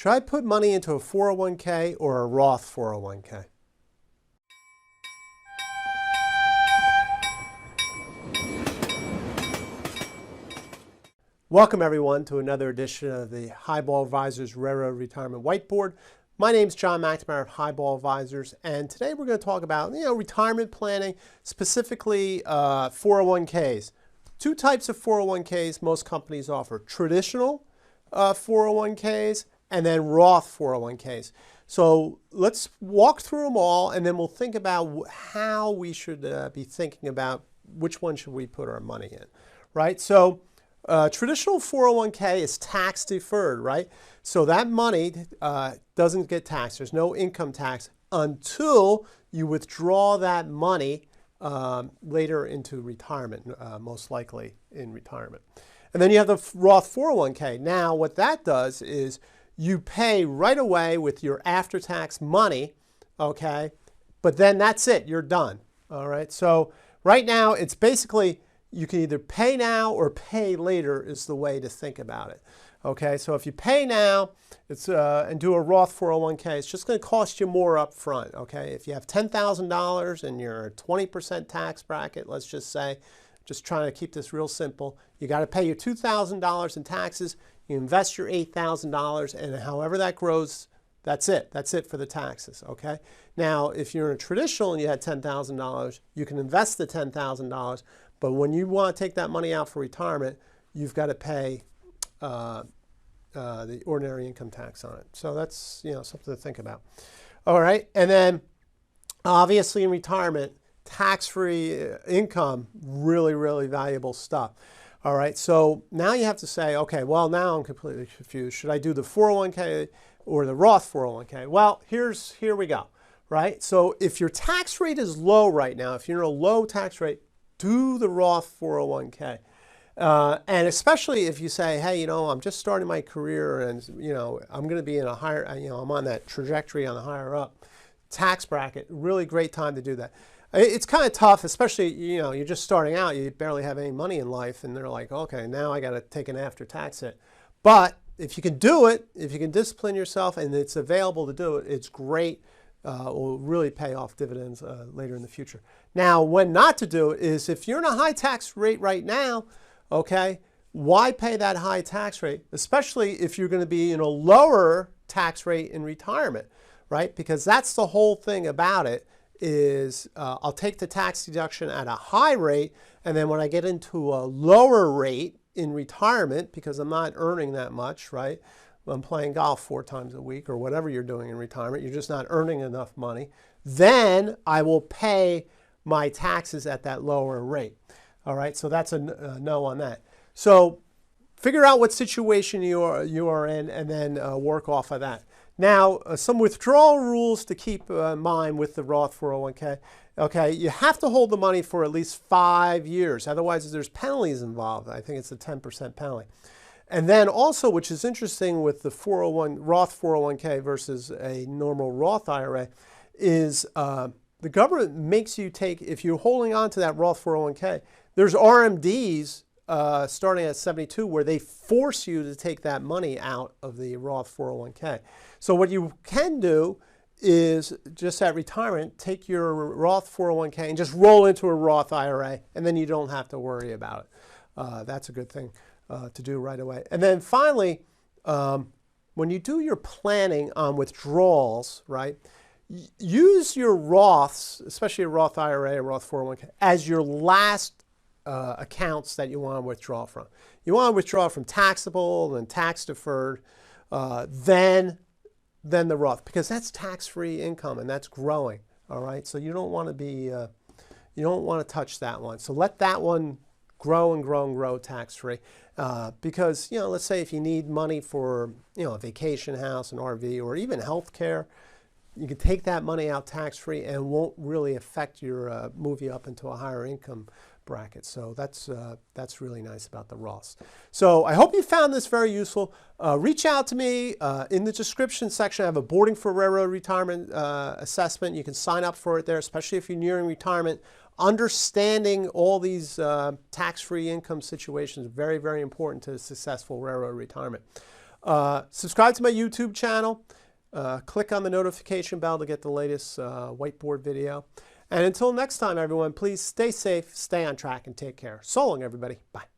Should I put money into a 401k or a Roth 401k? Welcome everyone to another edition of the Highball Advisors Railroad Retirement Whiteboard. My name is John McNamara of Highball Advisors, and today we're going to talk about retirement planning, specifically 401ks. Two types of 401ks most companies offer: traditional 401ks and then Roth 401ks. So let's walk through them all, and then we'll think about how we should be thinking about which one should we put our money in, right? So traditional 401k is tax deferred, right? So that money doesn't get taxed. There's no income tax until you withdraw that money later into retirement, most likely in retirement. And then you have the Roth 401k. Now what that does is you pay right away with your after-tax money, okay? But then that's it, you're done, all right? So right now it's basically you can either pay now or pay later is the way to think about it. Okay, so if you pay now and do a Roth 401k, it's just going to cost you more up front. Okay, if you have $10,000 and you're a 20% tax bracket, let's just say, just trying to keep this real simple, you got to pay your $2,000 in taxes, you invest your $8,000, and however that grows, that's it. That's it for the taxes, okay? Now, if you're in a traditional and you had $10,000, you can invest the $10,000, but when you want to take that money out for retirement, you've got to pay the ordinary income tax on it. So that's something to think about. All right, and then obviously in retirement, tax-free income, really, really valuable stuff. All right, so now you have to say, okay, well, now I'm completely confused. Should I do the 401k or the Roth 401k? Well, here we go, right? So if your tax rate is low right now, if you're in a low tax rate, do the Roth 401k. And especially if you say, hey, I'm just starting my career and, I'm going to be in a higher, I'm on that trajectory on the higher up tax bracket, really great time to do that. It's kind of tough, especially, you're just starting out, you barely have any money in life, and they're like, okay, now I got to take an after-tax hit. But if you can do it, if you can discipline yourself and it's available to do it, it's great. Will really pay off dividends later in the future. Now, when not to do it is if you're in a high tax rate right now, okay, why pay that high tax rate, especially if you're going to be in a lower tax rate in retirement, right? Because that's the whole thing about it is I'll take the tax deduction at a high rate, and then when I get into a lower rate in retirement, because I'm not earning that much, right? I'm playing golf 4 times a week or whatever you're doing in retirement, you're just not earning enough money, then I will pay my taxes at that lower rate. All right, so that's a no on that. So figure out what situation you are in and then work off of that. Now, some withdrawal rules to keep in mind with the Roth 401k. Okay, you have to hold the money for at least 5 years. Otherwise, there's penalties involved. I think it's a 10% penalty. And then also, which is interesting with the Roth 401k versus a normal Roth IRA, is the government makes you take, if you're holding on to that Roth 401k, there's RMDs starting at 72 where they force you to take that money out of the Roth 401k. So what you can do is just at retirement, take your Roth 401k and just roll into a Roth IRA, and then you don't have to worry about it. That's a good thing to do right away. And then finally, when you do your planning on withdrawals, right, use your Roths, especially a Roth IRA, a Roth 401k, as your last accounts that you want to withdraw from. You want to withdraw from taxable and tax deferred, then the Roth, because that's tax-free income and that's growing. All right, so you don't want to be, you don't want to touch that one. So let that one grow and grow and grow tax-free, because let's say if you need money for a vacation house, an RV, or even health care, you can take that money out tax-free and it won't really affect your move you up into a higher income bracket. So that's really nice about the Roths. So I hope you found this very useful. Reach out to me in the description section. I have a Boarding for Railroad Retirement assessment. You can sign up for it there, especially if you're nearing retirement. Understanding all these tax-free income situations is very, very important to a successful railroad retirement. Subscribe to my YouTube channel. Click on the notification bell to get the latest whiteboard video. And until next time, everyone, please stay safe, stay on track, and take care. So long, everybody. Bye.